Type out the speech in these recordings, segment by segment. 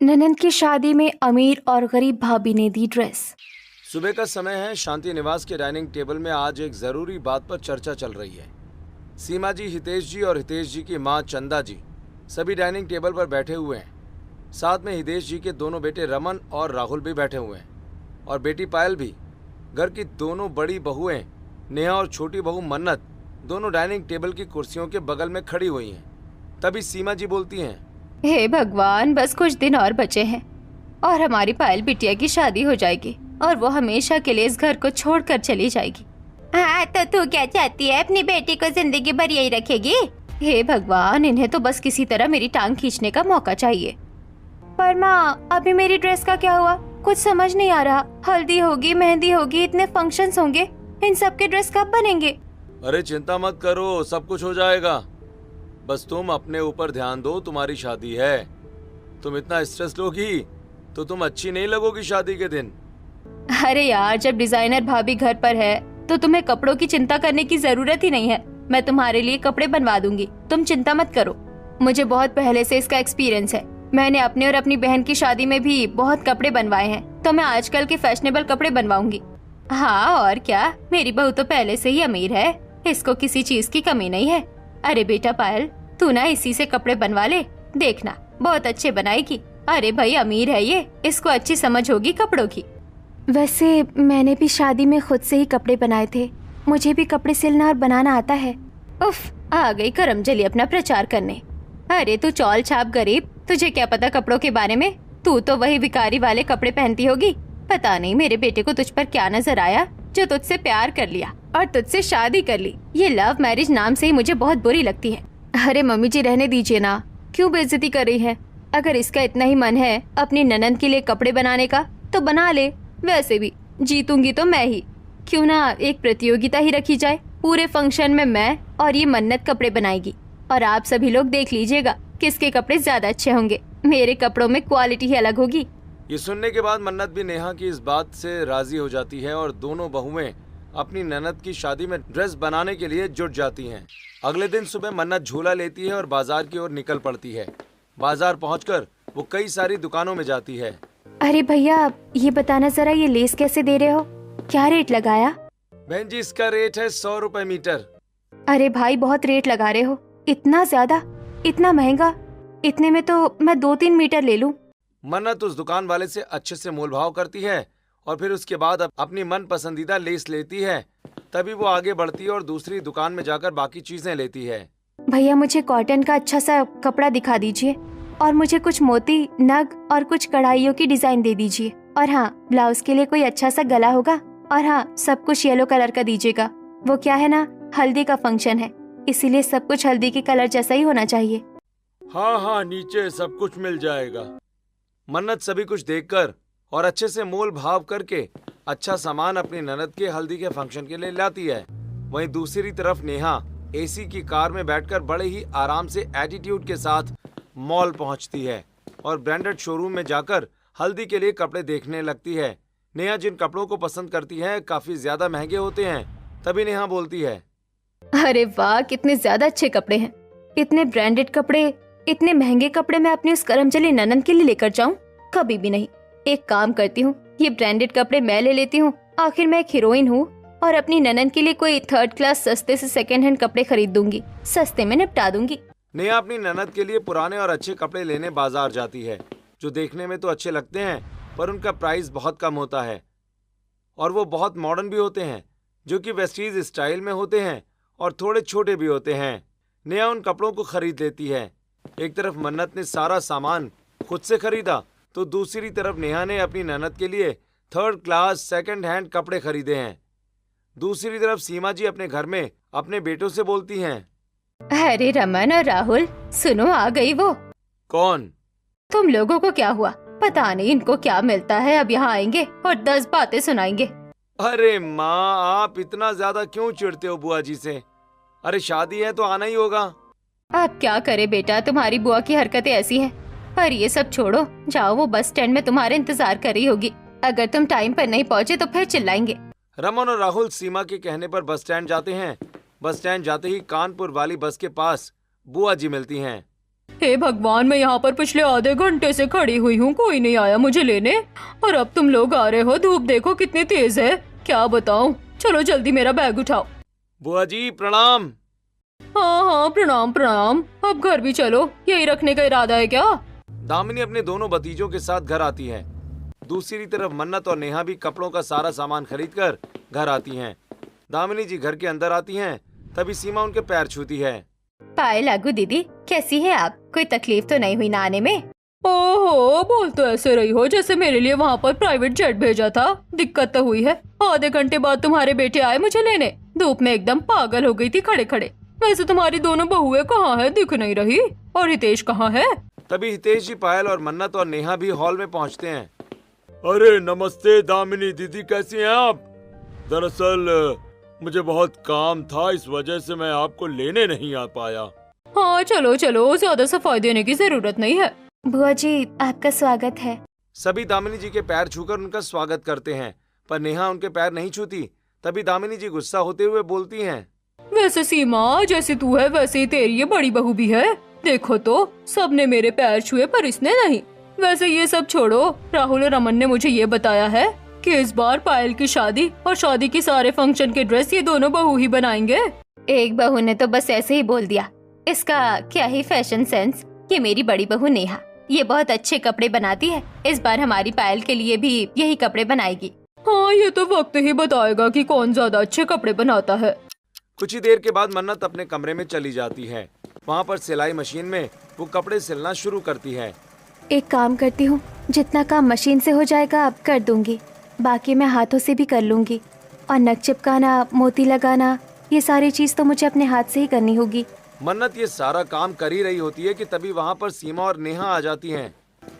ननंद की शादी में अमीर और गरीब भाभी ने दी ड्रेस। सुबह का समय है। शांति निवास के डाइनिंग टेबल में आज एक जरूरी बात पर चर्चा चल रही है। सीमा जी, हितेश जी और हितेश जी की मां चंदा जी सभी डाइनिंग टेबल पर बैठे हुए हैं। साथ में हितेश जी के दोनों बेटे रमन और राहुल भी बैठे हुए हैं और बेटी पायल भी। घर की दोनों बड़ी बहुएं नेहा और छोटी बहू मन्नत दोनों डाइनिंग टेबल की कुर्सियों के बगल में खड़ी हुई हैं। तभी सीमा जी बोलती हैं, हे भगवान, बस कुछ दिन और बचे हैं और हमारी पायल बिटिया की शादी हो जाएगी और वो हमेशा के लिए इस घर को छोड़कर चली जाएगी। हाँ, तो तू क्या चाहती है? अपनी बेटी को जिंदगी भर यही रखेगी? हे भगवान, इन्हें तो बस किसी तरह मेरी टांग खींचने का मौका चाहिए। पर माँ, अभी मेरी ड्रेस का क्या हुआ? कुछ समझ नहीं आ रहा। हल्दी होगी, मेहंदी होगी, इतने फंक्शंस होंगे, इन सब के ड्रेस कब बनेंगे? अरे चिंता मत करो, सब कुछ हो जाएगा। बस तुम अपने ऊपर ध्यान दो, तुम्हारी शादी है। तुम इतना स्ट्रेस लोगी तो तुम अच्छी नहीं लगोगी शादी के दिन। अरे यार, जब डिजाइनर भाभी घर पर है तो तुम्हें कपड़ों की चिंता करने की जरूरत ही नहीं है। मैं तुम्हारे लिए कपड़े बनवा दूंगी, तुम चिंता मत करो। मुझे बहुत पहले से इसका एक्सपीरियंस है। मैंने अपने और अपनी बहन की शादी में भी बहुत कपड़े बनवाए हैं, तो मैं आजकल के फैशनेबल कपड़े बनवाऊंगी। हाँ और क्या, मेरी बहू तो पहले से ही अमीर है, इसको किसी चीज की कमी नहीं है। अरे बेटा पायल, तू ना इसी से कपड़े बनवा ले, देखना बहुत अच्छे बनाएगी। अरे भाई, अमीर है ये, इसको अच्छी समझ होगी कपड़ों की। वैसे मैंने भी शादी में खुद से ही कपड़े बनाए थे, मुझे भी कपड़े सिलना और बनाना आता है। उफ, आ गई करमजली अपना प्रचार करने। अरे तू चौल छाप गरीब, तुझे क्या पता कपड़ों के बारे में? तू तो वही भिखारी वाले कपड़े पहनती होगी। पता नहीं मेरे बेटे को तुझ पर क्या नजर आया जो तुझसे प्यार कर लिया और तुझसे शादी कर ली। ये लव मैरिज नाम से ही मुझे बहुत बुरी लगती है। अरे मम्मी जी, रहने दीजिए ना, क्यों बेइज्जती कर रही है? अगर इसका इतना ही मन है अपनी ननंद के लिए कपड़े बनाने का तो बना ले। वैसे भी जीतूंगी तो मैं ही, क्यों ना एक प्रतियोगिता ही रखी जाए। पूरे फंक्शन में मैं और ये मन्नत कपड़े बनाएगी और आप सभी लोग देख लीजिएगा किसके कपड़े ज्यादा अच्छे होंगे। मेरे कपड़ों में क्वालिटी ही अलग होगी। ये सुनने के बाद मन्नत भी नेहा की इस बात से राजी हो जाती है और दोनों बहुएं अपनी ननद की शादी में ड्रेस बनाने के लिए जुट जाती हैं। अगले दिन सुबह मन्नत झूला लेती है और बाजार की ओर निकल पड़ती है। बाजार पहुंचकर वो कई सारी दुकानों में जाती है। अरे भैया, ये बताना जरा, ये लेस कैसे दे रहे हो? क्या रेट लगाया? बहन जी, इसका रेट है 100 रुपए मीटर। अरे भाई, बहुत रेट लगा रहे हो। इतना ज्यादा, इतना महंगा? इतने में तो मैं 2-3 मीटर ले लूं। मन्नत उस दुकान वाले से अच्छे से मोल भाव करती है और फिर उसके बाद अपनी मन पसंदीदा लेस लेती है। तभी वो आगे बढ़ती है और दूसरी दुकान में जाकर बाकी चीजें लेती है। भैया, मुझे कॉटन का अच्छा सा कपड़ा दिखा दीजिए और मुझे कुछ मोती, नग और कुछ कढ़ाइयों की डिजाइन दे दीजिए। और हाँ, ब्लाउज के लिए कोई अच्छा सा गला होगा। और हाँ, सब कुछ येलो कलर का दीजिएगा। वो क्या है ना, हल्दी का फंक्शन है, इसीलिए सब कुछ हल्दी के कलर जैसा ही होना चाहिए। हाँ हाँ, नीचे सब कुछ मिल जाएगा। मन्नत सभी कुछ देखकर और अच्छे से मोल भाव करके अच्छा सामान अपनी ननद के हल्दी के फंक्शन के लिए लाती है। वहीं दूसरी तरफ नेहा एसी की कार में बैठकर बड़े ही आराम से एटीट्यूड के साथ मॉल पहुंचती है और ब्रांडेड शोरूम में जाकर हल्दी के लिए कपड़े देखने लगती है। नेहा जिन कपड़ों को पसंद करती है काफी ज्यादा महंगे होते हैं। तभी नेहा बोलती है, अरे वाह, कितने ज्यादा अच्छे कपड़े हैं। इतने ब्रांडेड कपड़े, इतने महंगे कपड़े मैं अपनी उस करमचली ननंद के लिए लेकर जाऊं? कभी भी नहीं। एक काम करती हूँ, ये ब्रांडेड कपड़े मैं ले लेती हूँ। आखिर मैं एक हीरोइन हूँ और अपनी ननंद के लिए कोई 3rd क्लास सस्ते से सेकंड हैंड कपड़े खरीद दूंगी, सस्ते में निपटा दूंगी। नेहा अपनी ननद के लिए पुराने और अच्छे कपड़े लेने बाजार जाती है, जो देखने में तो अच्छे लगते हैं पर उनका प्राइस बहुत कम होता है और वो बहुत मॉडर्न भी होते हैं, जो कि वेस्टीज स्टाइल में होते हैं और थोड़े छोटे भी होते हैं। नेहा उन कपड़ों को खरीद लेती है। एक तरफ मन्नत ने सारा सामान खुद से खरीदा तो दूसरी तरफ नेहा ने अपनी ननद के लिए 3rd क्लास सेकंड हैंड कपड़े खरीदे हैं। दूसरी तरफ सीमा जी अपने घर में अपने बेटों से बोलती हैं, अरे रमन और राहुल, सुनो, आ गई वो। कौन? तुम लोगों को क्या हुआ? पता नहीं इनको क्या मिलता है, अब यहाँ आएंगे और 10 बातें सुनाएंगे। अरे माँ, आप इतना ज्यादा क्यों चिढ़ते हो बुआ जी से? अरे शादी है तो आना ही होगा। अब क्या करे बेटा, तुम्हारी बुआ की हरकतें ऐसी हैं। पर ये सब छोड़ो, जाओ, वो बस स्टैंड में तुम्हारे इंतजार कर रही होगी। अगर तुम टाइम पर नहीं पहुँचे तो फिर चिल्लाएंगे। रमन और राहुल सीमा के कहने पर बस स्टैंड जाते हैं। बस स्टैंड जाते ही कानपुर वाली बस के पास बुआ जी मिलती हैं। हे भगवान, मैं यहाँ पर पिछले आधे घंटे से खड़ी हुई हूँ, कोई नहीं आया मुझे लेने, और अब तुम लोग आ रहे हो। धूप देखो कितनी तेज है, क्या बताऊँ। चलो जल्दी मेरा बैग उठाओ। बुआ जी प्रणाम। हाँ हाँ, प्रणाम प्रणाम। अब घर भी चलो, यही रखने का इरादा है क्या? दामिनी अपने दोनों भतीजों के साथ घर आती है। दूसरी तरफ मन्नत और नेहा भी कपड़ों का सारा सामान खरीद कर घर आती हैं। दामिनी जी घर के अंदर आती हैं, तभी सीमा उनके पैर छूती है। पाए लागू दीदी, कैसी है आप? कोई तकलीफ तो नहीं हुई ना आने में? ओहो, बोल तो ऐसे रही हो जैसे मेरे लिए वहाँ पर प्राइवेट जेट भेजा था। दिक्कत तो हुई है, आधे घंटे बाद तुम्हारे बेटे आए मुझे लेने। धूप में एकदम पागल हो गई थी खड़े खड़े। वैसे तुम्हारी दोनों बहुएं कहाँ है, दिख नहीं रही। और हितेश कहाँ है? तभी हितेश जी, पायल और मन्नत और नेहा भी हॉल में पहुँचते हैं। अरे नमस्ते दामिनी दीदी, कैसी हैं आप? दरअसल मुझे बहुत काम था, इस वजह से मैं आपको लेने नहीं आ पाया। हाँ चलो चलो, ज्यादा सफाई देने की जरूरत नहीं है। बुआ जी, आपका स्वागत है। सभी दामिनी जी के पैर छूकर उनका स्वागत करते हैं, पर नेहा उनके पैर नहीं छूती। तभी दामिनी जी गुस्सा होते हुए बोलती हैं, वैसे सीमा, जैसे तू है वैसे ही तेरी ये बड़ी बहू भी है। देखो तो, सबने मेरे पैर छुए पर इसने नहीं। वैसे ये सब छोड़ो, राहुल और रमन ने मुझे ये बताया है कि इस बार पायल की शादी और शादी के सारे फंक्शन के ड्रेस ये दोनों बहू ही बनाएंगे। एक बहू ने तो बस ऐसे ही बोल दिया, इसका क्या ही फैशन सेंस। ये मेरी बड़ी बहू नेहा, ये बहुत अच्छे कपड़े बनाती है। इस बार हमारी पायल के लिए भी यही कपड़े बनाएगी। हाँ, ये तो वक्त ही बताएगा कि कौन ज्यादा अच्छे कपड़े बनाता है। कुछ ही देर के बाद मन्नत अपने कमरे में चली जाती है। वहाँ पर सिलाई मशीन में वो कपड़े सिलना शुरू करती है। एक काम करती हूँ, जितना काम मशीन से हो जाएगा अब कर दूंगी, बाकी मैं हाथों से भी कर लूंगी। और नक चिपकाना, मोती लगाना, ये सारी चीज तो मुझे अपने हाथ से ही करनी होगी। मन्नत ये सारा काम कर ही रही होती है कि तभी वहाँ पर सीमा और नेहा आ जाती हैं।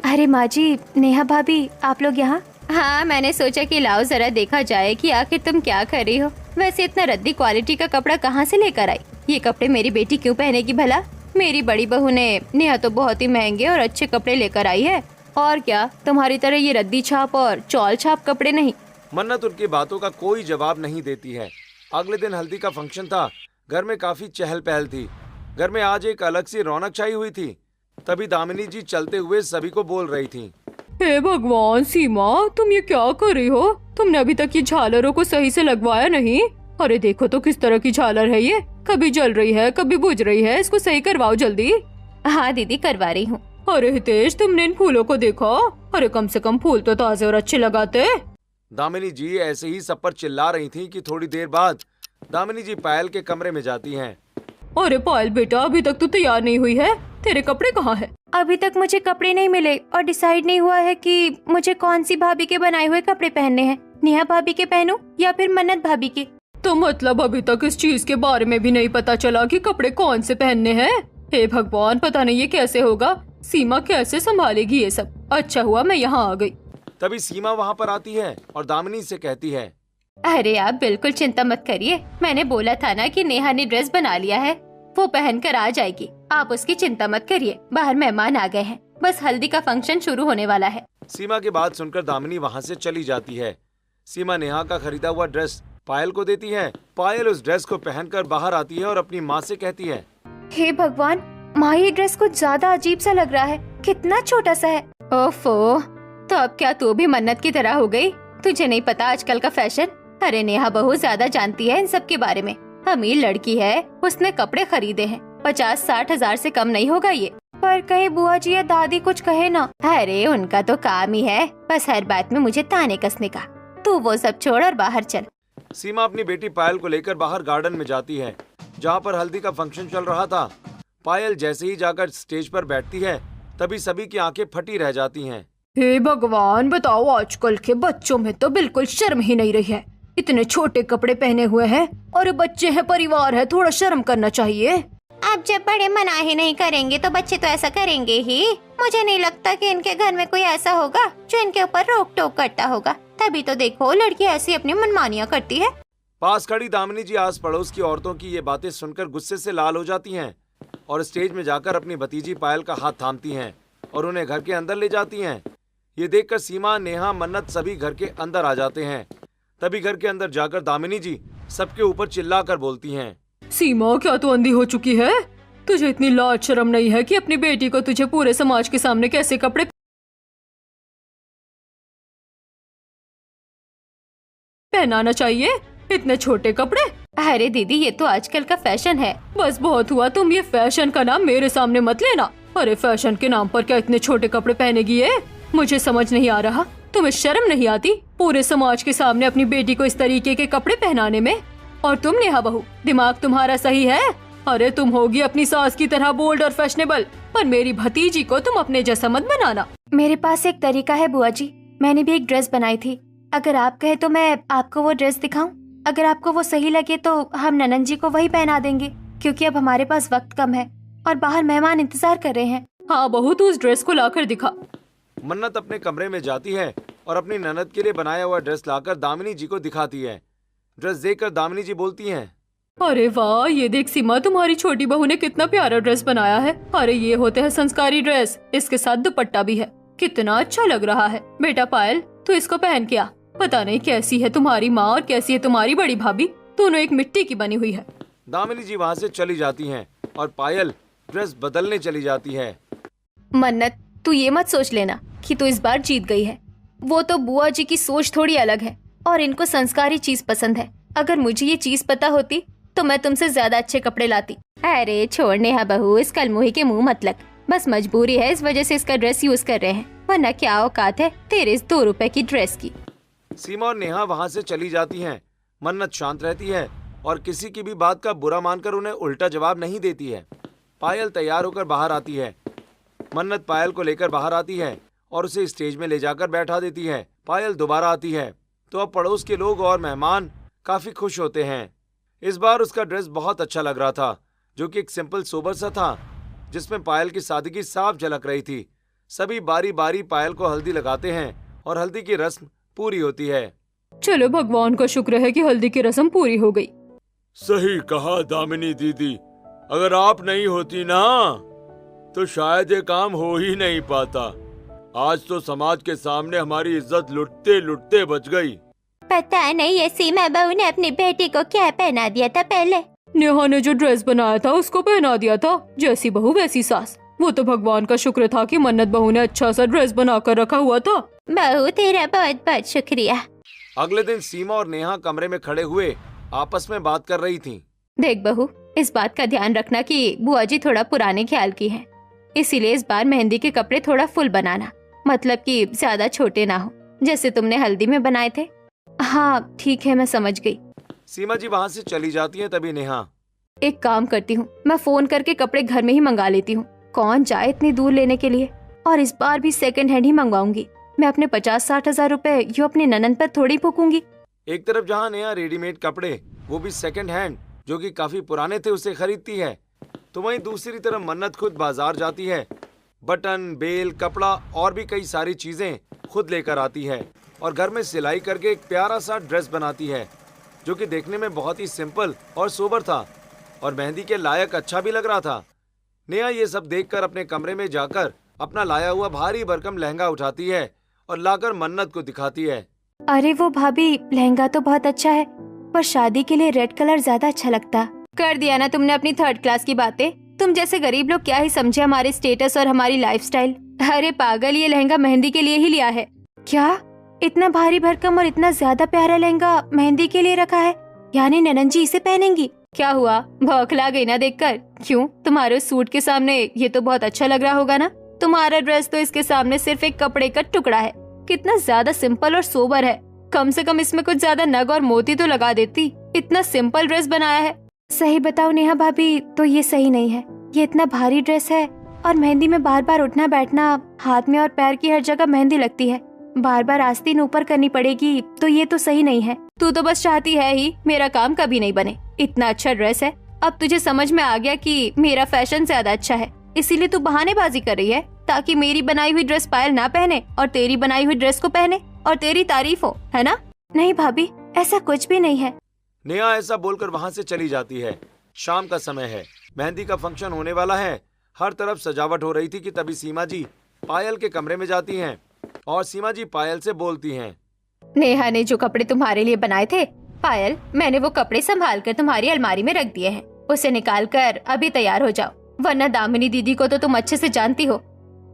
अरे माँ जी, नेहा भाभी, आप लोग यहाँ? हाँ, मैंने सोचा कि लाओ जरा देखा जाए कि आखिर तुम क्या कर रही हो। वैसे इतना रद्दी क्वालिटी का कपड़ा कहाँ से लेकर आई? ये कपड़े मेरी बेटी क्यों पहनेगी भला? मेरी बड़ी बहू ने नेहा तो बहुत ही महंगे और अच्छे कपड़े लेकर आई है। और क्या, तुम्हारी तरह ये रद्दी छाप और चौल छाप कपड़े नहीं। मन्नत उनकी बातों का कोई जवाब नहीं देती है। अगले दिन हल्दी का फंक्शन था। घर में काफी चहल पहल थी। घर में आज एक अलग सी रौनक छाई हुई थी। तभी दामिनी जी चलते हुए सभी को बोल रही थी, हे भगवान सीमा, तुम ये क्या कर रही हो? तुमने अभी तक ये झालरों को सही से लगवाया नहीं। अरे देखो तो किस तरह की झालर है ये, कभी जल रही है कभी बुझ रही है। इसको सही करवाओ जल्दी। हाँ दीदी, करवा रही हूँ। अरे हितेश, तुमने इन फूलों को देखा? अरे कम से कम फूल तो ताजे और अच्छे लगाते। दामिनी जी ऐसे ही सब पर चिल्ला रही थी कि थोड़ी देर बाद दामिनी जी पायल के कमरे में जाती हैं। अरे पायल बेटा, अभी तक तू तैयार नहीं हुई है, तेरे कपड़े कहाँ है? अभी तक मुझे कपड़े नहीं मिले और डिसाइड नहीं हुआ है कि मुझे कौन सी भाभी के बनाए हुए कपड़े पहनने हैं। नेहा भाभी के पहनूं या फिर मन्नत भाभी के? तो मतलब अभी तक इस चीज के बारे में भी नहीं पता चला कि कपड़े कौन से पहनने हैं? हे भगवान, पता नहीं ये कैसे होगा। सीमा कैसे संभालेगी ये सब? अच्छा हुआ मैं यहाँ आ गई। तभी सीमा वहाँ पर आती है और दामिनी से कहती है, अरे आप बिल्कुल चिंता मत करिए, मैंने बोला था ना कि नेहा ने ड्रेस बना लिया है, वो पहनकर आ जाएगी। आप उसकी चिंता मत करिए। बाहर मेहमान आ गए हैं, बस हल्दी का फंक्शन शुरू होने वाला है। सीमा की बात सुनकर दामिनी वहाँ से चली जाती है। सीमा नेहा का खरीदा हुआ ड्रेस पायल को देती है। पायल उस ड्रेस को पहनकर बाहर आती है और अपनी माँ से कहती है, हे भगवान, माँ ये ड्रेस कुछ ज्यादा अजीब सा लग रहा है, कितना छोटा सा है। ओफो, तो अब क्या तू भी मन्नत की तरह हो गई? तुझे नहीं पता आजकल का फैशन? अरे नेहा बहुत ज्यादा जानती है इन सब के बारे में। अमीर लड़की है, उसने कपड़े खरीदे हैं, 50-60 हजार से कम नहीं होगा ये। पर कहीं बुआ जी या दादी कुछ कहे ना। अरे उनका तो काम ही है बस हर बात में मुझे ताने कसने का। तू वो सब छोड़ और बाहर चल। सीमा अपनी बेटी पायल को लेकर बाहर गार्डन में जाती है, जहाँ पर हल्दी का फंक्शन चल रहा था। पायल जैसे ही जाकर स्टेज पर बैठती है, तभी सभी की आंखें फटी रह जाती हैं। हे भगवान, बताओ आजकल के बच्चों में तो बिल्कुल शर्म ही नहीं रही है। इतने छोटे कपड़े पहने हुए हैं और बच्चे हैं, परिवार है, थोड़ा शर्म करना चाहिए। अब जब बड़े मना ही नहीं करेंगे तो बच्चे तो ऐसा करेंगे ही। मुझे नहीं लगता कि इनके घर में कोई ऐसा होगा जो इनके ऊपर रोक टोक करता होगा। तभी तो देखो लड़की ऐसी अपनी मनमानियाँ करती है। पास खड़ी दामिनी जी आस पड़ोस की औरतों की ये बातें सुनकर गुस्से से लाल हो जाती हैं और स्टेज में जाकर अपनी भतीजी पायल का हाथ थामती हैं और उन्हें घर के अंदर ले जाती हैं। ये देखकर सीमा, नेहा, मन्नत सभी घर के अंदर आ जाते हैं। तभी घर के अंदर जाकर दामिनी जी सबके ऊपर चिल्लाकर बोलती हैं, सीमा, क्या तू अंधी हो चुकी है? तुझे इतनी लाज शर्म नहीं है कि अपनी बेटी को तुझे पूरे समाज के सामने कैसे कपड़े पहनाना चाहिए? इतने छोटे कपड़े? अरे दीदी, ये तो आजकल का फैशन है। बस बहुत हुआ, तुम ये फैशन का नाम मेरे सामने मत लेना। अरे फैशन के नाम पर क्या इतने छोटे कपड़े पहनेगी ये? मुझे समझ नहीं आ रहा, तुम्हें शर्म नहीं आती पूरे समाज के सामने अपनी बेटी को इस तरीके के कपड़े पहनाने में? और तुम नेहा बहू, दिमाग तुम्हारा सही है? अरे तुम होगी अपनी सास की तरह बोल्ड और फैशनेबल, पर मेरी भतीजी को तुम अपने जैसा मत बनाना। मेरे पास एक तरीका है बुआ जी, मैंने भी एक ड्रेस बनाई थी। अगर आप कहे तो मैं आपको वो ड्रेस दिखाऊं? अगर आपको वो सही लगे तो हम ननन जी को वही पहना देंगे, क्योंकि अब हमारे पास वक्त कम है और बाहर मेहमान इंतजार कर रहे हैं। हाँ बहू, तू उस ड्रेस को लाकर दिखा। मन्नत अपने कमरे में जाती है और अपनी ननद के लिए बनाया हुआ ड्रेस लाकर दामिनी जी को दिखाती है। ड्रेस देखकर दामिनी जी बोलती हैं, अरे वाह, ये देख सीमा, तुम्हारी छोटी बहू ने कितना प्यारा ड्रेस बनाया है। अरे ये होते हैं संस्कारी ड्रेस, इसके साथ दुपट्टा भी है, कितना अच्छा लग रहा है। बेटा पायल, तू इसको पहन के आ। पता नहीं कैसी है तुम्हारी माँ और कैसी है तुम्हारी बड़ी भाभी, दोनों एक मिट्टी की बनी हुई है। दामिनी जी वहाँ से चली जाती हैं और पायल ड्रेस बदलने चली जाती है। मन्नत, तू ये मत सोच लेना कि तू इस बार जीत गई है। वो तो बुआ जी की सोच थोड़ी अलग है और इनको संस्कारी चीज पसंद है। अगर मुझे ये चीज पता होती तो मैं तुमसे ज्यादा अच्छे कपड़े लाती। अरे छोड़ नेहा बहू, इस कलमुही के मुंह मत लग। बस मजबूरी है, इस वजह से इसका ड्रेस यूज कर रहे हैं, वरना क्या औकात है तेरे इस 2 रुपए की ड्रेस की। सीमा और नेहा वहाँ से चली जाती हैं। मन्नत शांत रहती है और किसी की भी बात का बुरा मानकर उन्हें उल्टा जवाब नहीं देती है। पायल तैयार होकर बाहर आती है। मन्नत पायल को लेकर बाहर आती है और उसे स्टेज में ले जाकर बैठा देती है। पायल दोबारा आती है तो अब पड़ोस के लोग और मेहमान काफी खुश होते हैं। इस बार उसका ड्रेस बहुत अच्छा लग रहा था, जो कि एक सिंपल सोबर सा था, जिसमें पायल की सादगी साफ झलक रही थी। सभी बारी बारी पायल को हल्दी लगाते हैं और हल्दी की रस्म पूरी होती है। चलो भगवान का शुक्र है कि हल्दी की रस्म पूरी हो गई। सही कहा दामिनी दीदी, अगर आप नहीं होती ना तो शायद ये काम हो ही नहीं पाता। आज तो समाज के सामने हमारी इज्जत लुटते लुटते बच गई। पता नहीं ये सीमा बहू ने अपनी बेटी को क्या पहना दिया था पहले। नेहा ने जो ड्रेस बनाया था उसको पहना दिया था, जैसी बहू वैसी सास। वो तो भगवान का शुक्र था कि मन्नत बहू ने अच्छा सा ड्रेस बनाकर रखा हुआ था। बहू तेरा बहुत बहुत शुक्रिया। अगले दिन सीमा और नेहा कमरे में खड़े हुए आपस में बात कर रही थीं। देख बहू, इस बात का ध्यान रखना कि बुआ जी थोड़ा पुराने ख्याल की हैं, इसीलिए इस बार मेहंदी के कपड़े थोड़ा फुल बनाना, मतलब कि ज्यादा छोटे ना हो, जैसे तुमने हल्दी में बनाए थे। हाँ ठीक है, मैं समझ गई। सीमा जी वहाँ से चली जाती हैं। तभी नेहा, एक काम करती हूँ, मैं फोन करके कपड़े घर में ही मंगा लेती हूँ। कौन जाए इतनी दूर लेने के लिए, और इस बार भी सेकंड हैंड ही मंगवाऊंगी। मैं अपने 50-60 हजार रुपए यूँ अपने ननन पर थोड़ी फूकूंगी। एक तरफ जहाँ नेहा रेडीमेड कपड़े, वो भी सेकंड हैंड, जो कि काफी पुराने थे, उसे खरीदती है, तो वहीं दूसरी तरफ मन्नत खुद बाजार जाती है। बटन, बेल, कपड़ा और भी कई सारी चीजें खुद लेकर आती है और घर में सिलाई करके एक प्यारा सा ड्रेस बनाती है, जो कि देखने में बहुत ही सिंपल और सोबर था और मेहंदी के लायक अच्छा भी लग रहा था। नेहा ये सब देखकर अपने कमरे में जाकर अपना लाया हुआ भारी भरकम लहंगा उठाती है और लाकर मन्नत को दिखाती है। अरे वो भाभी, लहंगा तो बहुत अच्छा है, पर शादी के लिए रेड कलर ज्यादा अच्छा लगता। कर दिया ना तुमने अपनी 3rd क्लास की बातें। तुम जैसे गरीब लोग क्या ही समझे हमारे स्टेटस और हमारी लाइफस्टाइल। अरे पागल, ये लहंगा मेहंदी के लिए ही लिया है। क्या इतना भारी भरकम और इतना ज्यादा प्यारा लहंगा मेहंदी के लिए रखा है? यानी ननन जी इसे पहनेंगी? क्या हुआ, बौखला गई ना देखकर? क्यों, तुम्हारे सूट के सामने ये तो बहुत अच्छा लग रहा होगा ना? तुम्हारा ड्रेस तो इसके सामने सिर्फ एक कपड़े का टुकड़ा है। कितना ज्यादा सिंपल और सोबर है। कम से कम इसमें कुछ ज्यादा नग और मोती तो लगा देती। इतना सिंपल ड्रेस बनाया है। सही बताओ नेहा भाभी, तो ये सही नहीं है। ये इतना भारी ड्रेस है और मेहंदी में बार बार उठना बैठना, हाथ में और पैर की हर जगह मेहंदी लगती है, बार बार आस्तीन ऊपर करनी पड़ेगी, तो ये तो सही नहीं है। तू तो बस चाहती है ही मेरा काम कभी नहीं बने। इतना अच्छा ड्रेस है, अब तुझे समझ में आ गया कि मेरा फैशन ज्यादा अच्छा है, इसीलिए तू बहानेबाजी कर रही है ताकि मेरी बनाई हुई ड्रेस पायल ना पहने और तेरी बनाई हुई ड्रेस को पहने और तेरी तारीफ हो, है ना? नहीं भाभी, ऐसा कुछ भी नहीं है। नेहा ऐसा बोलकर वहाँ से चली जाती है। शाम का समय है, मेहंदी का फंक्शन होने वाला है। हर तरफ सजावट हो रही थी कि तभी सीमा जी पायल के कमरे में जाती हैं और सीमा जी पायल से बोलती हैं, नेहा ने जो कपड़े तुम्हारे लिए बनाए थे पायल, मैंने वो कपड़े संभाल कर तुम्हारी अलमारी में रख दिए हैं। उसे निकाल कर अभी तैयार हो जाओ, वरना दामिनी दीदी को तो तुम अच्छे से जानती हो।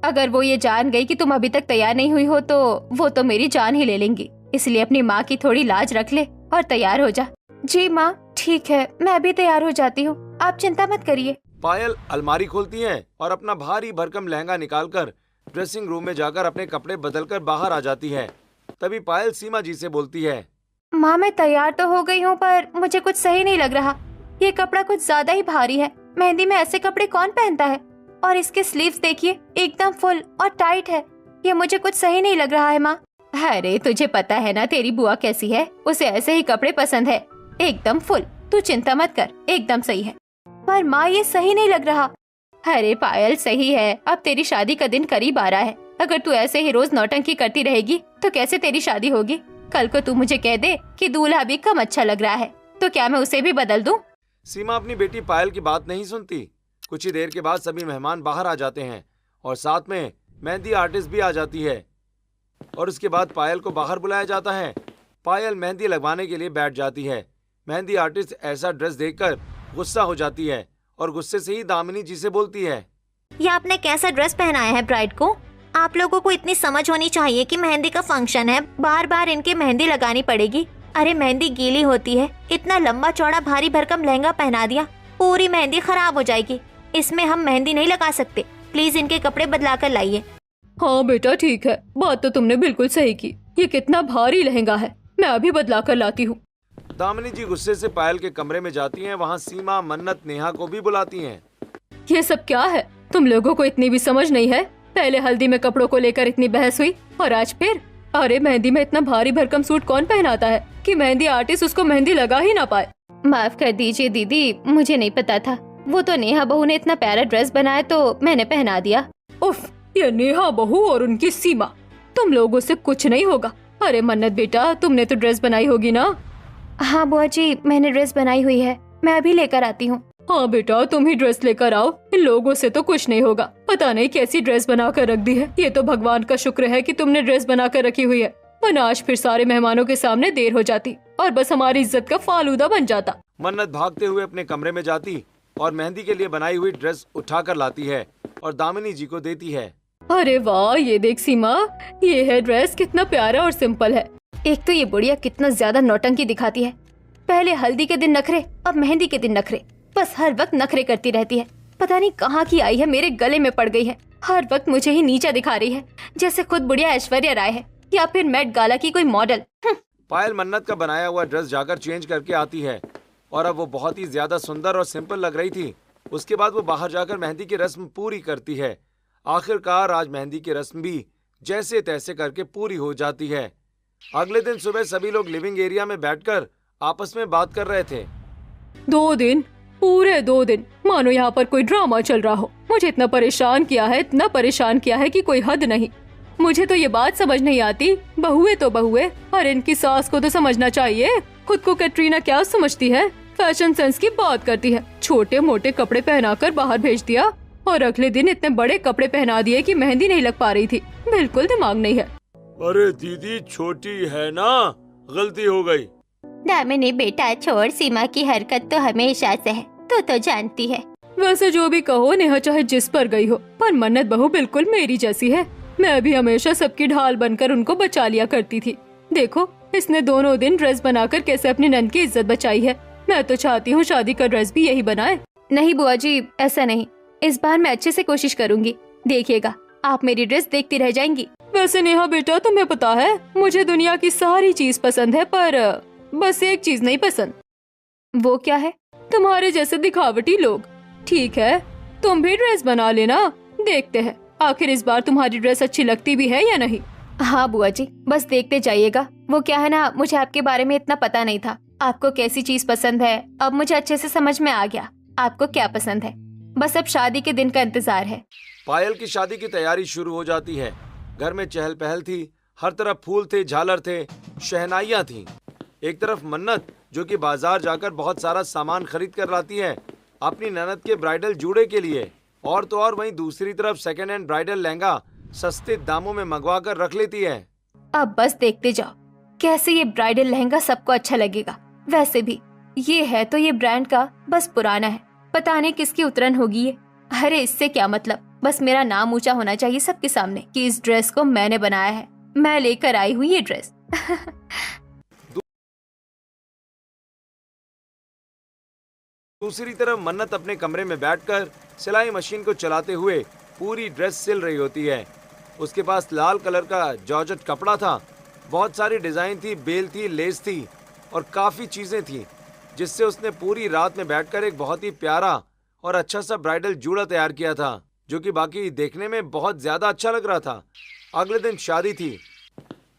अगर वो ये जान गई कि तुम अभी तक तैयार नहीं हुई हो तो वो तो मेरी जान ही ले लेंगी। इसलिए अपनी माँ की थोड़ी लाज रख ले और तैयार हो जा। जी माँ, ठीक है, मैं अभी तैयार हो जाती हूँ, आप चिंता मत करिए। पायल अलमारी खोलती है और अपना भारी भरकम लहंगा निकालकर ड्रेसिंग रूम में जाकर अपने कपड़े बदलकर बाहर आ जाती है। तभी पायल सीमा जी से बोलती है, माँ मैं तैयार तो हो गई हूँ पर मुझे कुछ सही नहीं लग रहा। ये कपड़ा कुछ ज्यादा ही भारी है। मेहंदी में ऐसे कपड़े कौन पहनता है? और इसके स्लीव्स देखिए, एकदम फुल और टाइट है। ये मुझे कुछ सही नहीं लग रहा है माँ। अरे तुझे पता है ना तेरी बुआ कैसी है, उसे ऐसे ही कपड़े पसंद है, एकदम फुल। तू चिंता मत कर, एकदम सही है। पर माँ ये सही नहीं लग रहा। अरे पायल सही है, अब तेरी शादी का दिन करीब आ रहा है। अगर तू ऐसे ही रोज नौटंकी करती रहेगी तो कैसे तेरी शादी होगी? कल को तू मुझे कह दे कि दूल्हा भी कम अच्छा लग रहा है, तो क्या मैं उसे भी बदल दूं? सीमा अपनी बेटी पायल की बात नहीं सुनती। कुछ ही देर के बाद सभी मेहमान बाहर आ जाते हैं और साथ में मेहंदी आर्टिस्ट भी आ जाती है और उसके बाद पायल को बाहर बुलाया जाता है। पायल मेहंदी लगवाने के लिए बैठ जाती है। मेहंदी आर्टिस्ट ऐसा ड्रेस देखकर गुस्सा हो जाती है और गुस्से से ही दामिनी जी से बोलती है, ये आपने कैसा ड्रेस पहनाया है ब्राइड को? आप लोगों को इतनी समझ होनी चाहिए कि मेहंदी का फंक्शन है, बार बार इनके मेहंदी लगानी पड़ेगी। अरे मेहंदी गीली होती है, इतना लंबा चौड़ा भारी भरकम लहंगा पहना दिया, पूरी मेहंदी खराब हो जाएगी। इसमें हम मेहंदी नहीं लगा सकते, प्लीज इनके कपड़े बदला कर लाइए। हाँ बेटा ठीक है, बात तो तुमने बिल्कुल सही की। ये कितना भारी लहंगा है, मैं अभी बदला कर लाती हूँ। दामिनी जी गुस्से से पायल के कमरे में जाती हैं। वहाँ सीमा, मन्नत, नेहा को भी बुलाती हैं। ये सब क्या है? तुम लोगों को इतनी भी समझ नहीं है? पहले हल्दी में कपड़ों को लेकर इतनी बहस हुई और आज फिर। अरे मेहंदी में इतना भारी भरकम सूट कौन पहनाता है कि मेहंदी आर्टिस्ट उसको मेहंदी लगा ही ना पाए? माफ कर दीजिए दीदी, मुझे नहीं पता था। वो तो नेहा बहू ने इतना प्यारा ड्रेस बनाया तो मैंने पहना दिया। उफ, ये नेहा बहू और उनकी सीमा, तुम लोगों से कुछ नहीं होगा। अरे मन्नत बेटा, तुमने तो ड्रेस बनाई होगी ना? हाँ बुआ जी, मैंने ड्रेस बनाई हुई है, मैं अभी लेकर आती हूँ। हाँ बेटा, तुम ही ड्रेस लेकर आओ, इन लोगों से तो कुछ नहीं होगा। पता नहीं कैसी ड्रेस बना कर रख दी है। ये तो भगवान का शुक्र है कि तुमने ड्रेस बना कर रखी हुई है, वरना आज फिर सारे मेहमानों के सामने देर हो जाती और बस हमारी इज्जत का फालूदा बन जाता। मन्नत भागते हुए अपने कमरे में जाती और मेहंदी के लिए बनाई हुई ड्रेस उठा कर लाती है और दामिनी जी को देती है। अरे वाह, ये देख सीमा, ये है ड्रेस, कितना प्यारा और सिंपल है। एक तो ये बुढ़िया कितना ज्यादा नौटंकी दिखाती है। पहले हल्दी के दिन नखरे, अब मेहंदी के दिन नखरे, बस हर वक्त नखरे करती रहती है। पता नहीं कहाँ की आई है, मेरे गले में पड़ गई है। हर वक्त मुझे ही नीचा दिखा रही है, जैसे खुद बुढ़िया ऐश्वर्या राय है या फिर मेट गाला की कोई मॉडल। पायल मन्नत का बनाया हुआ ड्रेस जाकर चेंज करके आती है और अब वो बहुत ही ज्यादा सुंदर और सिंपल लग रही थी। उसके बाद वो बाहर जाकर मेहंदी की रस्म पूरी करती है। आखिरकार आज मेहंदी की रस्म भी जैसे तैसे करके पूरी हो जाती है। अगले दिन सुबह सभी लोग लिविंग एरिया में बैठकर आपस में बात कर रहे थे। 2 दिन, पूरे 2 दिन, मानो यहाँ पर कोई ड्रामा चल रहा हो। मुझे इतना परेशान किया है, इतना परेशान किया है कि कोई हद नहीं। मुझे तो ये बात समझ नहीं आती, बहुए तो बहुए, और इनकी सास को तो समझना चाहिए। खुद को कैटरीना क्या समझती है, फैशन सेंस की बात करती है। छोटे मोटे कपड़े पहनाकर बाहर भेज दिया और अगले दिन इतने बड़े कपड़े पहना दिए कि मेहंदी नहीं लग पा रही थी। बिल्कुल दिमाग नहीं है। अरे दीदी छोटी है ना, गलती हो गई। दामिनी बेटा छोड़, सीमा की हरकत तो हमेशा से है, तो जानती है। वैसे जो भी कहो, नेहा चाहे जिस पर गई हो, पर मन्नत बहू बिल्कुल मेरी जैसी है। मैं भी हमेशा सबकी ढाल बनकर उनको बचा लिया करती थी। देखो इसने दोनों दिन ड्रेस बनाकर कैसे अपनी नंद की इज्जत बचाई है। मैं तो चाहती हूँ शादी का ड्रेस भी यही बनाए। नहीं बुआ जी, ऐसा नहीं, इस बार मैं अच्छे से कोशिश करूँगी। देखिएगा, आप मेरी ड्रेस देखती रह जाएंगी। वैसे नेहा बेटा, तुम्हें पता है मुझे दुनिया की सारी चीज पसंद है, पर बस एक चीज नहीं पसंद। वो क्या है? तुम्हारे जैसे दिखावटी लोग। ठीक है, तुम भी ड्रेस बना लेना, देखते हैं आखिर इस बार तुम्हारी ड्रेस अच्छी लगती भी है या नहीं। हाँ बुआ जी, बस देखते जाइएगा। वो क्या है ना, मुझे आपके बारे में इतना पता नहीं था, आपको कैसी चीज पसंद है। अब मुझे अच्छे से समझ में आ गया आपको क्या पसंद है। बस अब शादी के दिन का इंतजार है। पायल की शादी की तैयारी शुरू हो जाती है। घर में चहल पहल थी, हर तरफ फूल थे, झालर थे, शहनाइयाँ थी। एक तरफ मन्नत जो कि बाजार जाकर बहुत सारा सामान खरीद कर लाती है अपनी ननद के ब्राइडल जूड़े के लिए, और तो और वहीं दूसरी तरफ सेकेंड हैंड ब्राइडल लहंगा सस्ते दामों में मंगवा कर रख लेती है। अब बस देखते जाओ कैसे ये ब्राइडल लहंगा सबको अच्छा लगेगा। वैसे भी ये है तो ये ब्रांड का बस पुराना है, पता नहीं किसकी उतरन होगी ये। अरे इससे क्या मतलब, बस मेरा नाम ऊंचा होना चाहिए सबके सामने कि इस ड्रेस को मैंने बनाया है, मैं लेकर आई हूँ ये ड्रेस। दूसरी तरफ मन्नत अपने कमरे में बैठकर सिलाई मशीन को चलाते हुए पूरी ड्रेस सिल रही होती है। उसके पास लाल कलर का जॉर्जेट कपड़ा था, बहुत सारी डिजाइन थी, बेल थी, लेस थी और काफी चीजें थी, जिससे उसने पूरी रात में बैठकर एक बहुत ही प्यारा और अच्छा सा ब्राइडल जूड़ा तैयार किया था, जो कि बाकी देखने में बहुत ज्यादा अच्छा लग रहा था। अगले दिन शादी थी।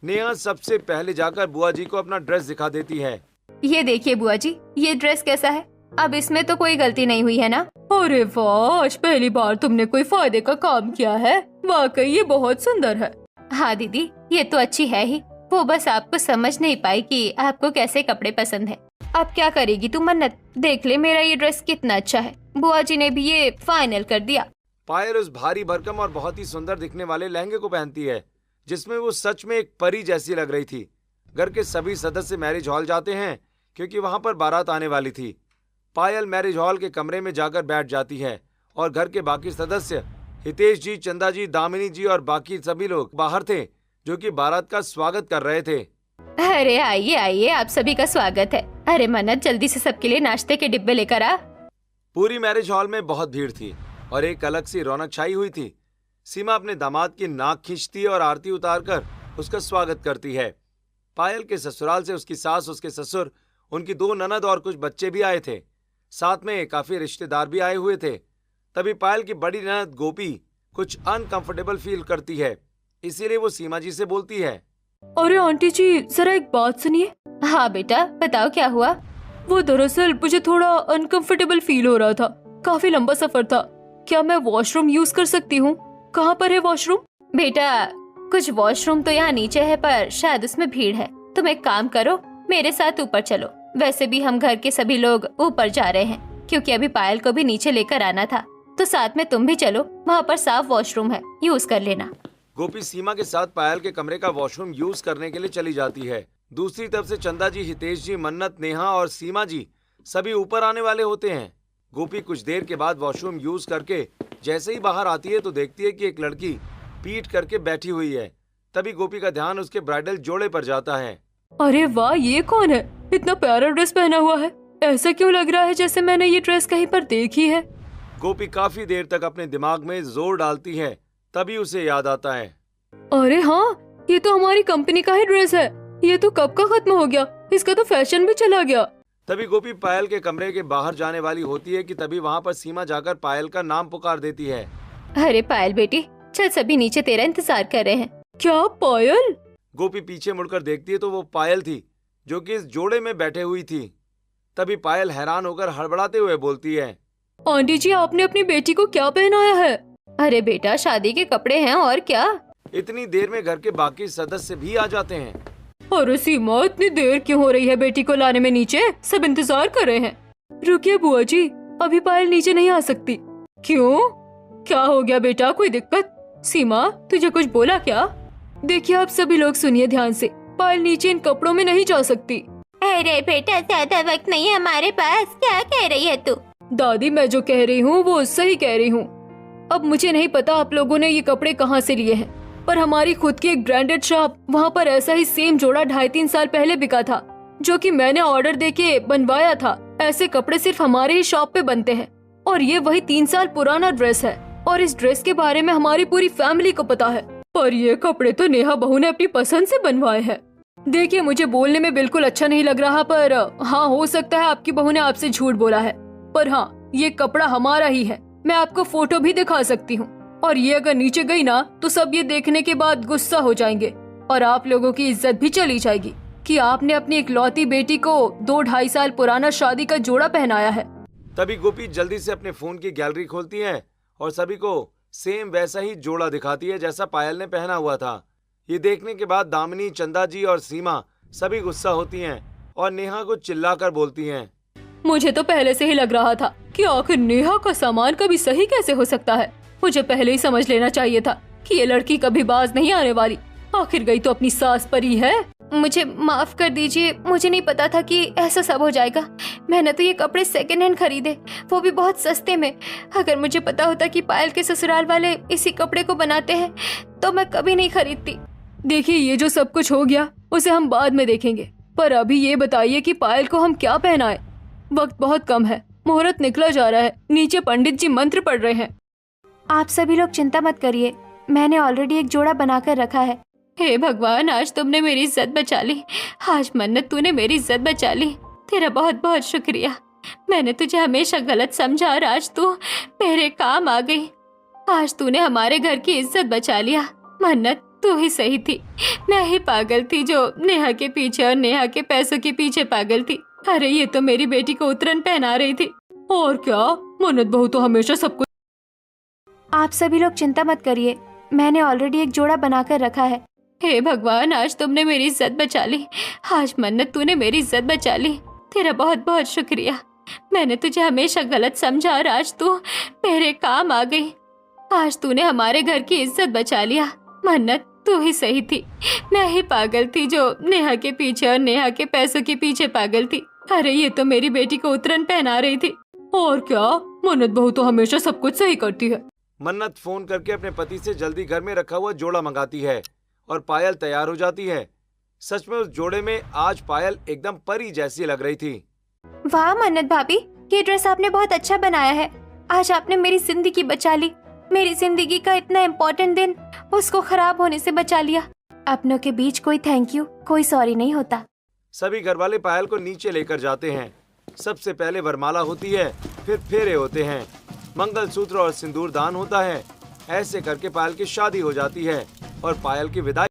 नेहा सबसे पहले जाकर बुआ जी को अपना ड्रेस दिखा देती है। ये देखिए बुआ जी, ये ड्रेस कैसा है? अब इसमें तो कोई गलती नहीं हुई है ना? अरे वाह, आज पहली बार तुमने कोई फायदे का काम किया है, वाकई ये बहुत सुंदर है। हाँ दीदी, ये तो अच्छी है ही, वो बस आपको समझ नहीं पाई कि आपको कैसे कपड़े पसंद है। अब क्या करेगी तू मन्नत, देख ले मेरा ये ड्रेस कितना अच्छा है। बुआ जी ने भी ये फाइनल कर दिया। पायल उस भारी भरकम और बहुत ही सुंदर दिखने वाले लहंगे को पहनती है, जिसमें वो सच में एक परी जैसी लग रही थी। घर के सभी सदस्य मैरिज हॉल जाते हैं क्योंकि वहां पर बारात आने वाली थी। पायल मैरिज हॉल के कमरे में जाकर बैठ जाती है और घर के बाकी सदस्य हितेश जी, चंदा जी, दामिनी जी और बाकी सभी लोग बाहर थे, जो कि बारात का स्वागत कर रहे थे। अरे आइए आइए, आप सभी का स्वागत है। अरे मन्नत, जल्दी से सबके लिए नाश्ते के डिब्बे लेकर आ। पूरी मैरिज हॉल में बहुत भीड़ थी और एक अलग सी रौनक छाई हुई थी। सीमा अपने दामाद की नाक खींचती है और आरती उतारकर उसका स्वागत करती है। पायल के ससुराल से उसकी सास, उसके ससुर, उनकी 2 ननद और कुछ बच्चे भी आए थे। साथ में काफी रिश्तेदार भी आए हुए थे। तभी पायल की बड़ी ननद गोपी कुछ अनकंफर्टेबल फील करती है, इसीलिए वो सीमा जी से बोलती है, अरे आंटी जी, जरा एक बात सुनिए। हाँ बेटा, बताओ क्या हुआ? वो दरअसल मुझे थोड़ा अनकंफर्टेबल फील हो रहा था, काफी लंबा सफर था। क्या मैं वॉशरूम यूज कर सकती हूँ? कहाँ पर है वॉशरूम? बेटा, कुछ वॉशरूम तो यहाँ नीचे है, पर शायद उसमें भीड़ है। तुम एक काम करो, मेरे साथ ऊपर चलो। वैसे भी हम घर के सभी लोग ऊपर जा रहे हैं, क्योंकि अभी पायल को भी नीचे लेकर आना था, तो साथ में तुम भी चलो, वहाँ पर साफ वॉशरूम है, यूज कर लेना। गोपी सीमा के साथ पायल के कमरे का वॉशरूम यूज करने के लिए चली जाती है। दूसरी तरफ से चंदा जी, हितेश जी, मन्नत, नेहा और सीमा जी सभी ऊपर आने वाले होते हैं। गोपी कुछ देर के बाद वॉशरूम यूज करके जैसे ही बाहर आती है तो देखती है कि एक लड़की पीठ करके बैठी हुई है। तभी गोपी का ध्यान उसके ब्राइडल जोड़े पर जाता है। अरे वाह, ये कौन है? इतना प्यारा ड्रेस पहना हुआ है, ऐसा क्यों लग रहा है जैसे मैंने ये ड्रेस कहीं पर देखी है। गोपी काफी देर तक अपने दिमाग में जोर डालती है, तभी उसे याद आता है, अरे हाँ, ये तो हमारी कंपनी का ही ड्रेस है। ये तो कब का खत्म हो गया, इसका तो फैशन भी चला गया। तभी गोपी पायल के कमरे के बाहर जाने वाली होती है कि तभी वहाँ पर सीमा जाकर पायल का नाम पुकार देती है। अरे पायल बेटी, चल, सभी नीचे तेरा इंतजार कर रहे हैं। क्या पायल? गोपी पीछे मुड़कर देखती है तो वो पायल थी, जो कि इस जोड़े में बैठे हुई थी। तभी पायल हैरान होकर हड़बड़ाते हुए बोलती है, आंटी जी, आपने अपनी बेटी को क्या पहनाया है? अरे बेटा, शादी के कपड़े हैं और क्या। इतनी देर में घर के बाकी सदस्य भी आ जाते हैं। अरे सीमा, इतनी देर क्यों हो रही है बेटी को लाने में? नीचे सब इंतजार कर रहे हैं। रुकिए बुआ जी, अभी पायल नीचे नहीं आ सकती। क्यों, क्या हो गया बेटा, कोई दिक्कत? सीमा, तुझे कुछ बोला क्या? देखिए आप सभी लोग सुनिए ध्यान से, पायल नीचे इन कपड़ों में नहीं जा सकती। अरे बेटा, ज्यादा वक्त नहीं है हमारे पास, क्या कह रही है तू? दादी, मैं जो कह रही हूँ वो सही कह रही हूँ। अब मुझे नहीं पता आप लोगों ने ये कपड़े कहाँ से लिए हैं, पर हमारी खुद की एक ब्रांडेड शॉप, वहाँ पर ऐसा ही सेम जोड़ा 2.5-3 साल पहले बिका था, जो कि मैंने ऑर्डर देके बनवाया था। ऐसे कपड़े सिर्फ हमारे ही शॉप पे बनते हैं, और ये वही 3 साल पुराना ड्रेस है, और इस ड्रेस के बारे में हमारी पूरी फैमिली को पता है। पर ये कपड़े तो नेहा बहू ने अपनी पसंद से बनवाए हैं। देखिए, मुझे बोलने में बिल्कुल अच्छा नहीं लग रहा, पर हाँ, हो सकता है आपकी बहू ने आपसे झूठ बोला है, पर हाँ, ये कपड़ा हमारा ही है। मैं आपको फोटो भी दिखा सकती हूँ, और ये अगर नीचे गई ना तो सब ये देखने के बाद गुस्सा हो जाएंगे, और आप लोगों की इज्जत भी चली जाएगी कि आपने अपनी इकलौती बेटी को 2-2.5 साल पुराना शादी का जोड़ा पहनाया है। तभी गोपी जल्दी से अपने फोन की गैलरी खोलती है और सभी को सेम वैसा ही जोड़ा दिखाती है जैसा पायल ने पहना हुआ था। ये देखने के बाद दामिनी, चंदा जी और सीमा सभी गुस्सा होती हैं और नेहा को चिल्लाकर बोलती हैं, मुझे तो पहले से ही लग रहा था कि आखिर नेहा का सामान कभी सही कैसे हो सकता है। मुझे पहले ही समझ लेना चाहिए था कि ये लड़की कभी बाज नहीं आने वाली। आखिर गई तो अपनी सास पर ही है। मुझे माफ कर दीजिए, मुझे नहीं पता था कि ऐसा सब हो जाएगा। मैंने तो ये कपड़े सेकंड हैंड खरीदे, वो भी बहुत सस्ते में। अगर मुझे पता होता कि पायल के ससुराल वाले इसी कपड़े को बनाते हैं तो मैं कभी नहीं खरीदती। देखिए, ये जो सब कुछ हो गया उसे हम बाद में देखेंगे, पर अभी ये बताइए कि पायल को हम क्या पहनाएं? वक्त बहुत कम है, मुहूर्त निकला जा रहा है, नीचे पंडित जी मंत्र पढ़ रहे हैं। आप सभी लोग चिंता मत करिए, मैंने ऑलरेडी एक जोड़ा बनाकर रखा है। हे भगवान, आज तुमने मेरी इज्जत बचा ली। आज मन्नत, तूने मेरी इज्जत बचा ली। तेरा बहुत बहुत शुक्रिया। मैंने तुझे हमेशा गलत समझा और आज तू मेरे काम आ गई। आज तूने हमारे घर की इज्जत बचा लिया। मन्नत, तू ही सही थी, मैं ही पागल थी जो नेहा के पीछे और नेहा के पैसों के पीछे पागल थी। अरे ये तो मेरी बेटी को उतरन पहना रही थी। और क्या, मन्नत बहू तो हमेशा सब कुछ। आप सभी लोग चिंता मत करिए, मैंने ऑलरेडी एक जोड़ा बनाकर रखा है। हे भगवान, आज तुमने मेरी इज्जत बचा ली। आज मन्नत, तूने मेरी इज्जत बचा ली। तेरा बहुत बहुत शुक्रिया। मैंने तुझे हमेशा गलत समझा और आज तू मेरे काम आ गई। आज तूने हमारे घर की इज्जत बचा लिया। मन्नत, तू ही सही थी, मैं ही पागल थी जो नेहा के पीछे और नेहा के पैसों के पीछे पागल थी। अरे ये तो मेरी बेटी को उतरन पहना रही थी। और क्या, मन्नत बहू तो हमेशा सब कुछ सही करती है। मन्नत फोन करके अपने पति से जल्दी घर में रखा हुआ जोड़ा मंगाती है और पायल तैयार हो जाती है। सच में उस जोड़े में आज पायल एकदम परी जैसी लग रही थी। वाह मन्नत भाभी, ये ड्रेस आपने बहुत अच्छा बनाया है। आज आपने मेरी जिंदगी बचा ली। मेरी जिंदगी का इतना इम्पोर्टेंट दिन उसको खराब होने से बचा लिया। अपनों के बीच कोई थैंक यू, कोई सॉरी नहीं होता। सभी घरवाले पायल को नीचे लेकर जाते हैं। सबसे पहले वरमाला होती है, फिर फेरे होते हैं, मंगलसूत्र और सिंदूर दान होता है। ऐसे करके पायल की शादी हो जाती है और पायल की विदाई